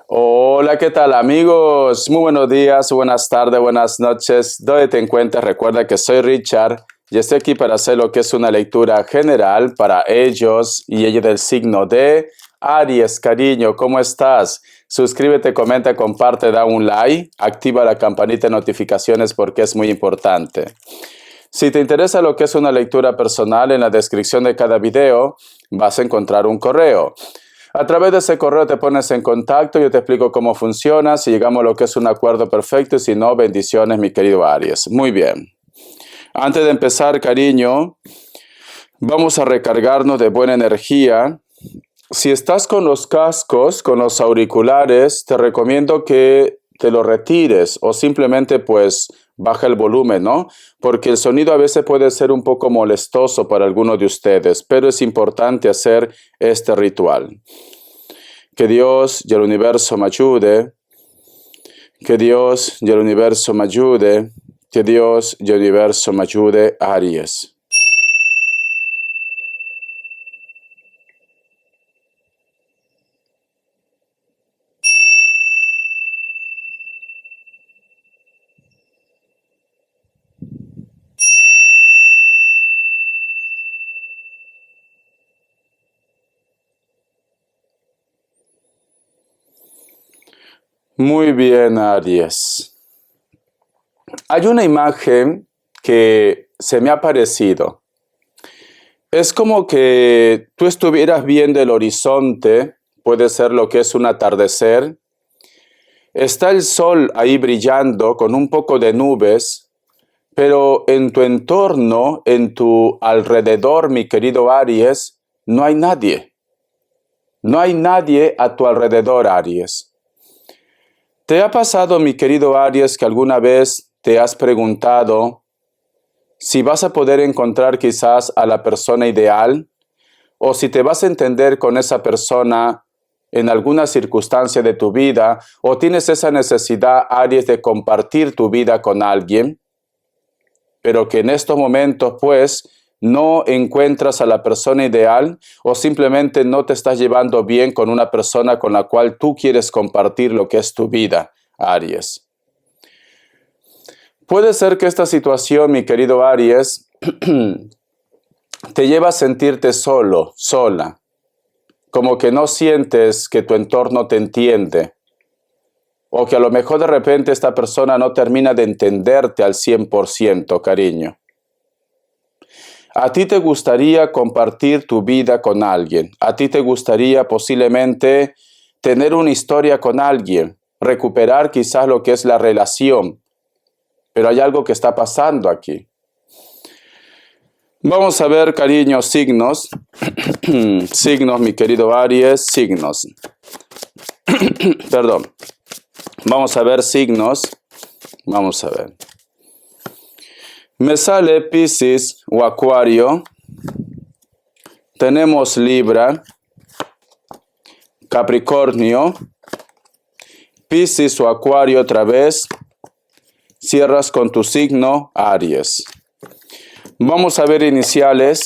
Hola, ¿qué tal amigos? Muy buenos días, buenas tardes, buenas noches. ¿Dónde te encuentras? Recuerda que soy Richard y estoy aquí para hacer lo que es una lectura general para ellos y ella del signo de Aries. Cariño, ¿cómo estás? Suscríbete, comenta, comparte, da un like, activa la campanita de notificaciones porque es muy importante. Si te interesa lo que es una lectura personal, en la descripción de cada video vas a encontrar un correo. A través de ese correo te pones en contacto, yo te explico cómo funciona, si llegamos a lo que es un acuerdo perfecto y si no, bendiciones, mi querido Aries. Muy bien. Antes de empezar, cariño, vamos a recargarnos de buena energía. Si estás con los cascos, con los auriculares, te recomiendo que te lo retires o simplemente pues baja el volumen, ¿no? Porque el sonido a veces puede ser un poco molestoso para algunos de ustedes, pero es importante hacer este ritual. Que Dios y el universo me ayude, que Dios y el universo me ayude, que Dios y el universo me ayude, Aries. Muy bien, Aries. Hay una imagen que se me ha parecido. Es como que tú estuvieras viendo el horizonte, puede ser lo que es un atardecer. Está el sol ahí brillando con un poco de nubes, pero en tu entorno, en tu alrededor, mi querido Aries, no hay nadie. No hay nadie a tu alrededor, Aries. ¿Te ha pasado, mi querido Aries, que alguna vez te has preguntado si vas a poder encontrar quizás a la persona ideal o si te vas a entender con esa persona en alguna circunstancia de tu vida o tienes esa necesidad, Aries, de compartir tu vida con alguien, pero que en estos momentos pues no encuentras a la persona ideal o simplemente no te estás llevando bien con una persona con la cual tú quieres compartir lo que es tu vida, Aries? Puede ser que esta situación, mi querido Aries, te lleva a sentirte solo, sola, como que no sientes que tu entorno te entiende, o que a lo mejor de repente esta persona no termina de entenderte al 100%, cariño. A ti te gustaría compartir tu vida con alguien, a ti te gustaría posiblemente tener una historia con alguien, recuperar quizás lo que es la relación, pero hay algo que está pasando aquí. Vamos a ver, cariño, signos. Signos, mi querido Aries, signos. Perdón. Vamos a ver signos. Vamos a ver. Me sale Piscis o Acuario. Tenemos Libra, Capricornio, Piscis o Acuario otra vez. Cierras con tu signo, Aries. Vamos a ver iniciales.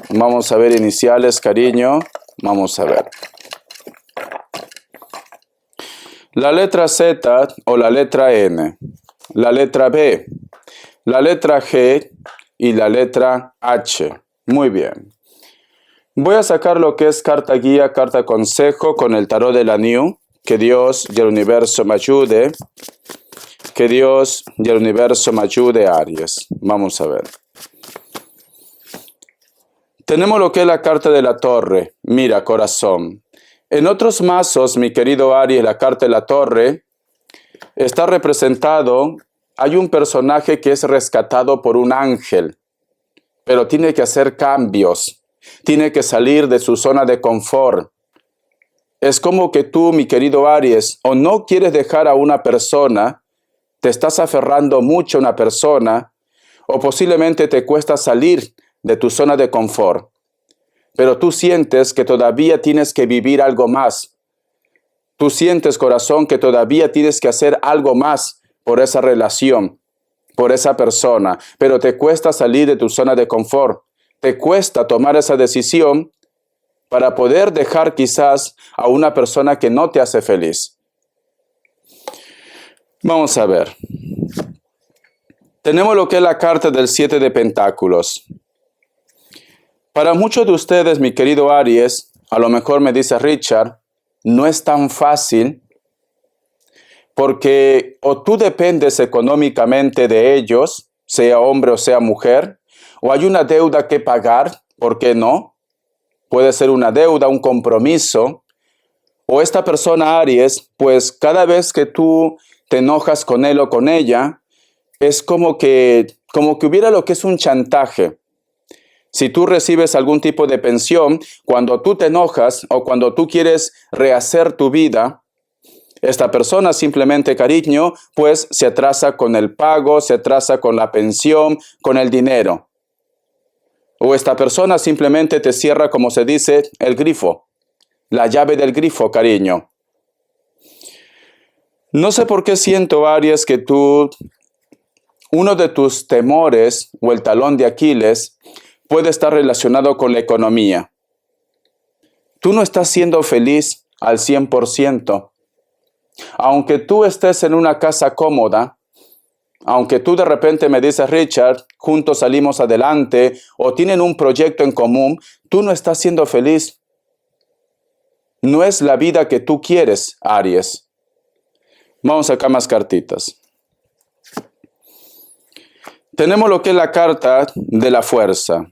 Vamos a ver iniciales, cariño. Vamos a ver. La letra Z o la letra N. La letra B. La letra G y la letra H. Muy bien. Voy a sacar lo que es carta guía, carta consejo con el tarot de la New. Que Dios y el universo me ayude. Que Dios y el universo me ayude, Aries. Vamos a ver. Tenemos lo que es la carta de la torre. Mira, corazón. En otros mazos, mi querido Aries, la carta de la torre está representado. Hay un personaje que es rescatado por un ángel, pero tiene que hacer cambios. Tiene que salir de su zona de confort. Es como que tú, mi querido Aries, o no quieres dejar a una persona, te estás aferrando mucho a una persona, o posiblemente te cuesta salir de tu zona de confort. Pero tú sientes que todavía tienes que vivir algo más. Tú sientes, corazón, que todavía tienes que hacer algo más por esa relación, por esa persona. Pero te cuesta salir de tu zona de confort. Te cuesta tomar esa decisión para poder dejar quizás a una persona que no te hace feliz. Vamos a ver. Tenemos lo que es la carta del 7 de Pentáculos. Para muchos de ustedes, mi querido Aries, a lo mejor me dice Richard, no es tan fácil porque o tú dependes económicamente de ellos, sea hombre o sea mujer, o hay una deuda que pagar, ¿por qué no? Puede ser una deuda, un compromiso, o esta persona Aries, pues cada vez que tú te enojas con él o con ella, es como que hubiera lo que es un chantaje. Si tú recibes algún tipo de pensión, cuando tú te enojas o cuando tú quieres rehacer tu vida, esta persona simplemente, cariño, pues se atrasa con el pago, se atrasa con la pensión, con el dinero. O esta persona simplemente te cierra, como se dice, el grifo, la llave del grifo, cariño. No sé por qué siento, Aries, que uno de tus temores o el talón de Aquiles puede estar relacionado con la economía. Tú no estás siendo feliz al 100%. Aunque tú estés en una casa cómoda, aunque tú de repente me dices, Richard, juntos salimos adelante o tienen un proyecto en común, tú no estás siendo feliz. No es la vida que tú quieres, Aries. Vamos acá más cartitas. Tenemos lo que es la carta de la fuerza.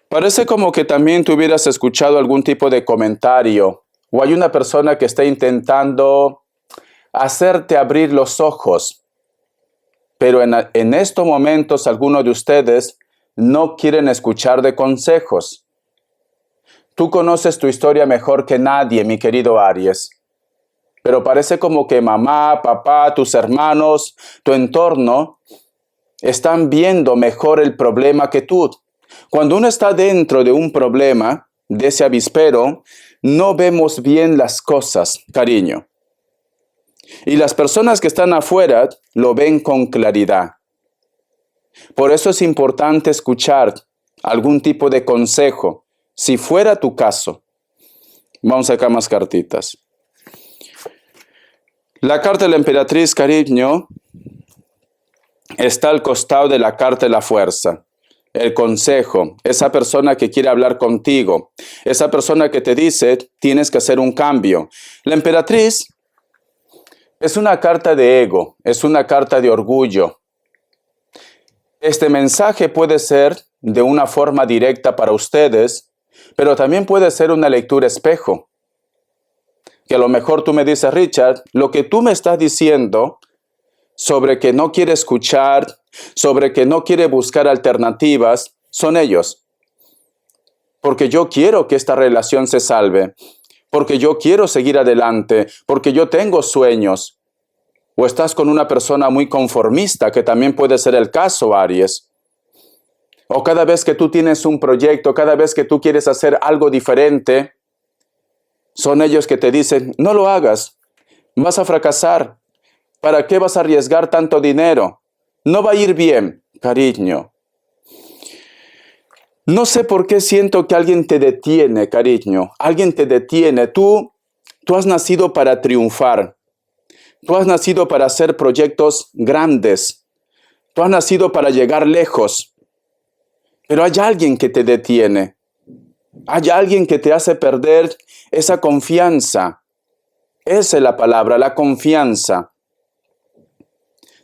Parece como que también tú hubieras escuchado algún tipo de comentario o hay una persona que está intentando hacerte abrir los ojos, pero en estos momentos algunos de ustedes no quieren escuchar de consejos. Tú conoces tu historia mejor que nadie, mi querido Aries, pero parece como que mamá, papá, tus hermanos, tu entorno están viendo mejor el problema que tú. Cuando uno está dentro de un problema, de ese avispero, no vemos bien las cosas, cariño. Y las personas que están afuera lo ven con claridad. Por eso es importante escuchar algún tipo de consejo, si fuera tu caso. Vamos acá más cartitas. La carta de la emperatriz, cariño, está al costado de la carta de la fuerza. El consejo, esa persona que quiere hablar contigo, esa persona que te dice, tienes que hacer un cambio. La emperatriz es una carta de ego, es una carta de orgullo. Este mensaje puede ser de una forma directa para ustedes, pero también puede ser una lectura espejo. Que a lo mejor tú me dices, Richard, lo que tú me estás diciendo sobre que no quiere escuchar, sobre que no quiere buscar alternativas, son ellos. Porque yo quiero que esta relación se salve, porque yo quiero seguir adelante, porque yo tengo sueños. O estás con una persona muy conformista, que también puede ser el caso, Aries. O cada vez que tú tienes un proyecto, cada vez que tú quieres hacer algo diferente, son ellos que te dicen, no lo hagas, vas a fracasar. ¿Para qué vas a arriesgar tanto dinero? No va a ir bien, cariño. No sé por qué siento que alguien te detiene, cariño. Alguien te detiene. Tú has nacido para triunfar. Tú has nacido para hacer proyectos grandes. Tú has nacido para llegar lejos. Pero hay alguien que te detiene. Hay alguien que te hace perder esa confianza. Esa es la palabra, la confianza.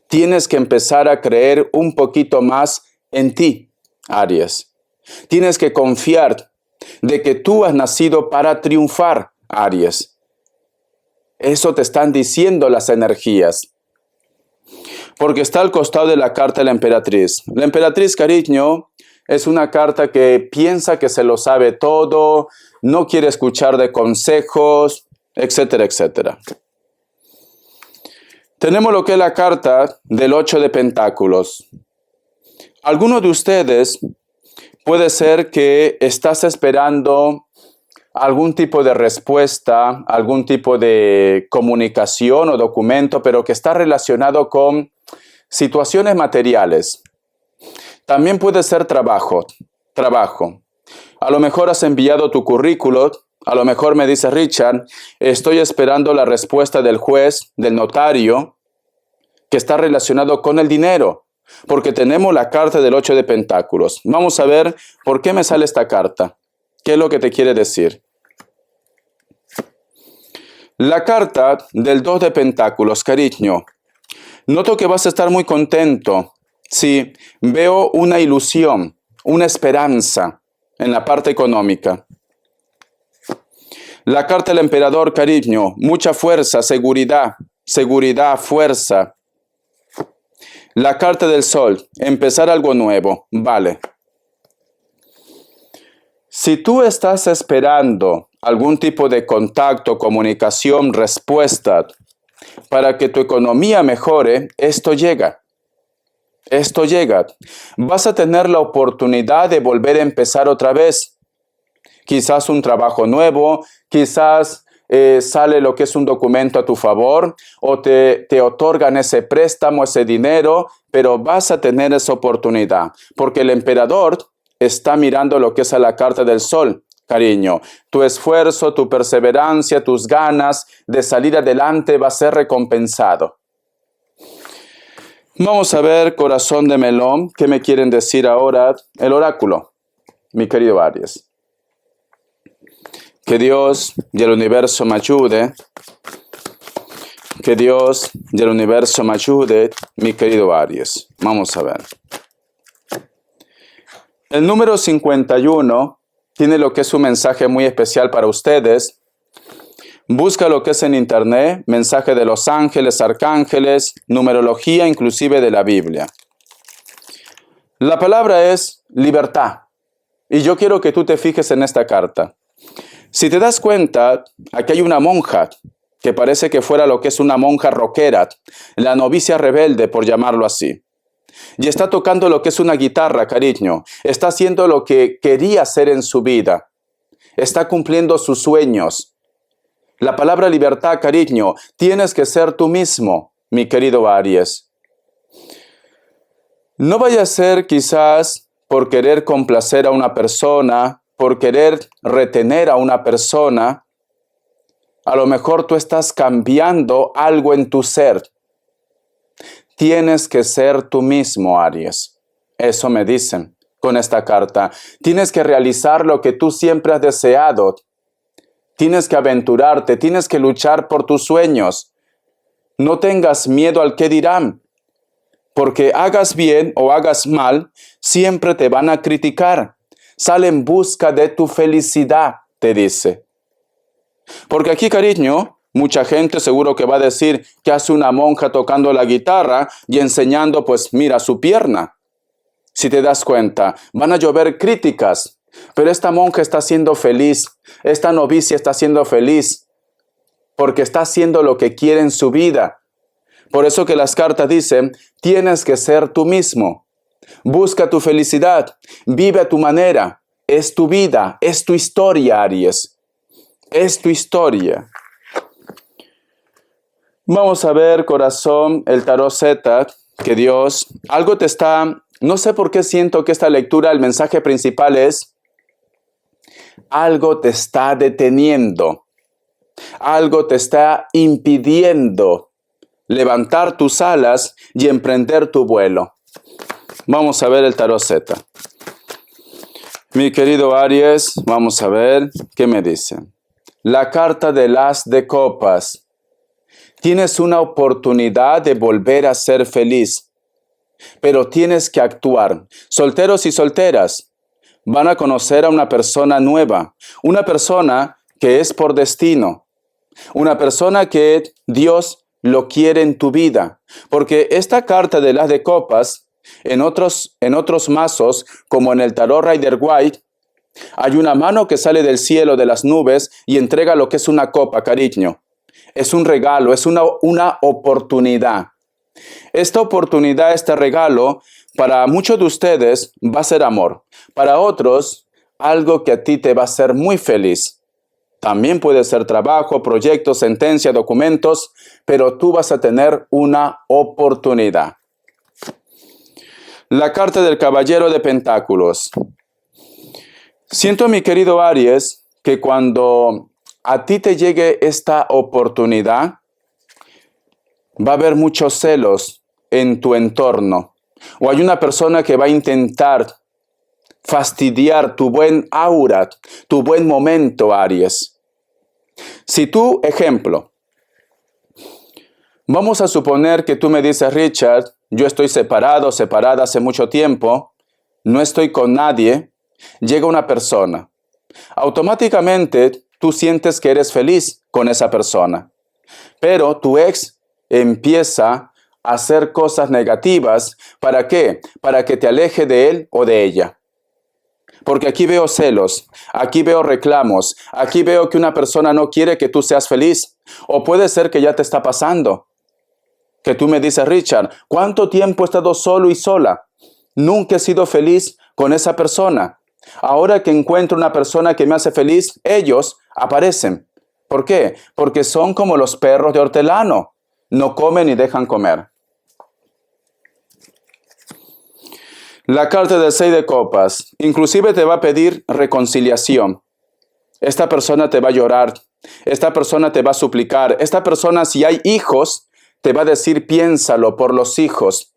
Tienes que empezar a creer un poquito más en ti, Aries. Tienes que confiar de que tú has nacido para triunfar, Aries. Eso te están diciendo las energías. Porque está al costado de la carta de la emperatriz. La emperatriz, cariño, es una carta que piensa que se lo sabe todo, no quiere escuchar de consejos, etcétera, etcétera. Tenemos lo que es la carta del 8 de Pentáculos. Alguno de ustedes puede ser que estás esperando algún tipo de respuesta, algún tipo de comunicación o documento, pero que está relacionado con situaciones materiales. También puede ser trabajo. A lo mejor has enviado tu currículo A lo mejor me dice Richard, estoy esperando la respuesta del juez, del notario, que está relacionado con el dinero, porque tenemos la carta del 8 de Pentáculos. Vamos a ver por qué me sale esta carta. ¿Qué es lo que te quiere decir? La carta del 2 de Pentáculos, cariño. Noto que vas a estar muy contento. Sí, veo una ilusión, una esperanza en la parte económica. La carta del emperador, cariño, mucha fuerza, seguridad, fuerza. La carta del sol, empezar algo nuevo, vale. Si tú estás esperando algún tipo de contacto, comunicación, respuesta para que tu economía mejore, esto llega. Esto llega. Vas a tener la oportunidad de volver a empezar otra vez. Quizás un trabajo nuevo, quizás sale lo que es un documento a tu favor o te otorgan ese préstamo, ese dinero, pero vas a tener esa oportunidad porque el emperador está mirando lo que es a la carta del sol, cariño. Tu esfuerzo, tu perseverancia, tus ganas de salir adelante va a ser recompensado. Vamos a ver, corazón de melón, ¿qué me quieren decir ahora el oráculo, mi querido Aries? Que Dios y el universo me ayude. Que Dios y el universo me ayude, mi querido Aries. Vamos a ver. El número 51 tiene lo que es un mensaje muy especial para ustedes. Busca lo que es en internet, mensaje de los ángeles, arcángeles, numerología, inclusive de la Biblia. La palabra es libertad. Y yo quiero que tú te fijes en esta carta. Si te das cuenta, aquí hay una monja que parece que fuera lo que es una monja rockera, la novicia rebelde, por llamarlo así. Y está tocando lo que es una guitarra, cariño. Está haciendo lo que quería hacer en su vida. Está cumpliendo sus sueños. La palabra libertad, cariño, tienes que ser tú mismo, mi querido Aries. No vaya a ser quizás por querer complacer a una persona, por querer retener a una persona. A lo mejor tú estás cambiando algo en tu ser. Tienes que ser tú mismo, Aries. Eso me dicen con esta carta. Tienes que realizar lo que tú siempre has deseado. Tienes que aventurarte, tienes que luchar por tus sueños. No tengas miedo al que dirán, porque hagas bien o hagas mal, siempre te van a criticar. Sal en busca de tu felicidad, te dice. Porque aquí, cariño, mucha gente seguro que va a decir que hace una monja tocando la guitarra y enseñando, pues mira, su pierna. Si te das cuenta, van a llover críticas. Pero esta monja está siendo feliz, esta novicia está siendo feliz, porque está haciendo lo que quiere en su vida. Por eso que las cartas dicen, tienes que ser tú mismo. Busca tu felicidad, vive a tu manera. Es tu vida, es tu historia, Aries. Es tu historia. Vamos a ver, corazón, el tarot Z, que Dios, algo te está, no sé por qué siento que esta lectura, el mensaje principal es, algo te está deteniendo, algo te está impidiendo levantar tus alas y emprender tu vuelo. Vamos a ver el tarot Z. Mi querido Aries, vamos a ver qué me dice. La carta del As de Copas. Tienes una oportunidad de volver a ser feliz, pero tienes que actuar. Solteros y solteras van a conocer a una persona nueva, una persona que es por destino, una persona que Dios lo quiere en tu vida. Porque esta carta del As de Copas, en otros mazos, como en el tarot Rider White, hay una mano que sale del cielo, de las nubes, y entrega lo que es una copa, cariño. Es un regalo, es una oportunidad. Esta oportunidad, este regalo, para muchos de ustedes va a ser amor. Para otros, algo que a ti te va a hacer muy feliz. También puede ser trabajo, proyectos, sentencia, documentos, pero tú vas a tener una oportunidad. La carta del Caballero de Pentáculos. Siento, mi querido Aries, que cuando a ti te llegue esta oportunidad, va a haber muchos celos en tu entorno. O hay una persona que va a intentar fastidiar tu buen aura, tu buen momento, Aries. Si tú, ejemplo, vamos a suponer que tú me dices, Richard, yo estoy separada hace mucho tiempo, no estoy con nadie, llega una persona. Automáticamente tú sientes que eres feliz con esa persona, pero tu ex empieza a hacer cosas negativas. ¿Para qué? Para que te aleje de él o de ella. Porque aquí veo celos, aquí veo reclamos, aquí veo que una persona no quiere que tú seas feliz. O puede ser que ya te está pasando. Que tú me dices, Richard, ¿cuánto tiempo he estado solo y sola? Nunca he sido feliz con esa persona. Ahora que encuentro una persona que me hace feliz, ellos aparecen. ¿Por qué? Porque son como los perros de hortelano. No comen ni dejan comer. La carta del 6 de copas. Inclusive te va a pedir reconciliación. Esta persona te va a llorar. Esta persona te va a suplicar. Esta persona, si hay hijos, te va a decir, piénsalo por los hijos.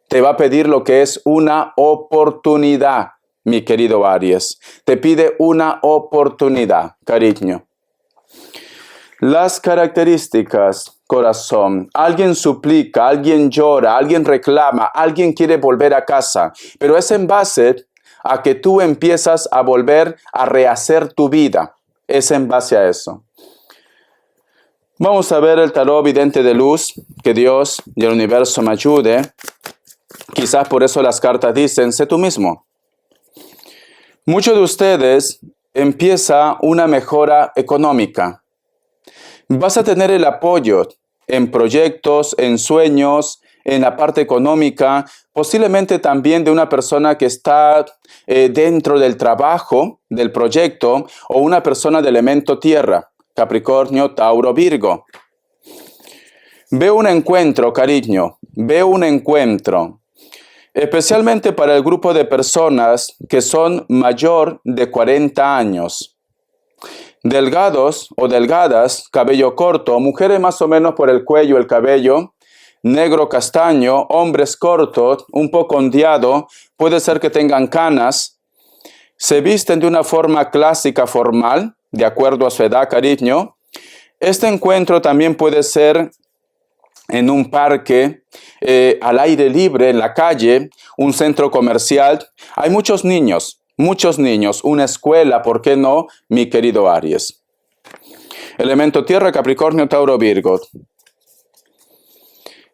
Te va a pedir lo que es una oportunidad, mi querido Aries. Te pide una oportunidad, cariño. Las características, corazón. Alguien suplica, alguien llora, alguien reclama, alguien quiere volver a casa. Pero es en base a que tú empiezas a volver a rehacer tu vida. Es en base a eso. Vamos a ver el tarot vidente de luz. Que Dios y el universo me ayude. Quizás por eso las cartas dicen, sé tú mismo. Muchos de ustedes empieza una mejora económica. Vas a tener el apoyo en proyectos, en sueños, en la parte económica, posiblemente también de una persona que está dentro del trabajo, del proyecto, o una persona de elemento tierra, Capricornio, Tauro, Virgo. Veo un encuentro, cariño, veo un encuentro, especialmente para el grupo de personas que son mayor de 40 años. Delgados o delgadas, cabello corto, mujeres más o menos por el cuello, el cabello, negro castaño, hombres cortos, un poco ondeado, puede ser que tengan canas, se visten de una forma clásica formal, de acuerdo a su edad, cariño. Este encuentro también puede ser en un parque, al aire libre, en la calle, un centro comercial. Hay muchos niños, una escuela, ¿por qué no, mi querido Aries? Elemento tierra, Capricornio, Tauro, Virgo.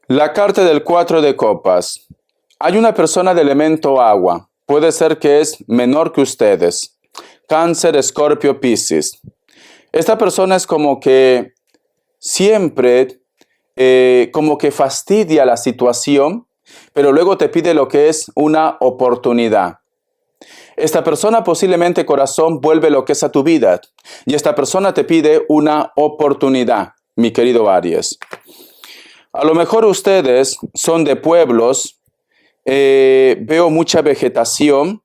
La carta del 4 de copas. Hay una persona de elemento agua. Puede ser que es menor que ustedes. Cáncer, Escorpio, Piscis. Esta persona es como que siempre, como que fastidia la situación, pero luego te pide lo que es una oportunidad. Esta persona posiblemente, corazón, vuelve lo que es a tu vida. Y esta persona te pide una oportunidad, mi querido Aries. A lo mejor ustedes son de pueblos, veo mucha vegetación.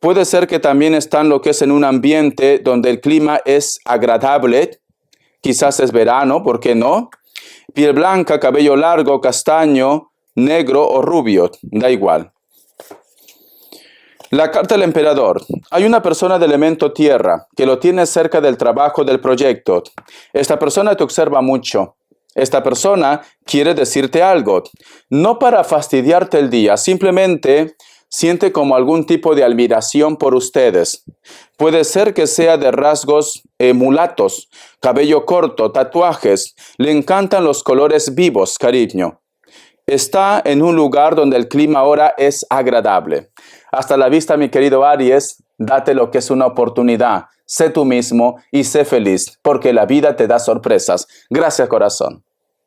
Puede ser que también están lo que es en un ambiente donde el clima es agradable. Quizás es verano, ¿por qué no? Piel blanca, cabello largo, castaño, negro o rubio, da igual. La carta del emperador. Hay una persona de elemento tierra que lo tiene cerca del trabajo del proyecto. Esta persona te observa mucho. Esta persona quiere decirte algo. No para fastidiarte el día, simplemente siente como algún tipo de admiración por ustedes. Puede ser que sea de rasgos mulatos, cabello corto, tatuajes. Le encantan los colores vivos, cariño. Está en un lugar donde el clima ahora es agradable. Hasta la vista, mi querido Aries, date lo que es una oportunidad. Sé tú mismo y sé feliz, porque la vida te da sorpresas. Gracias, corazón.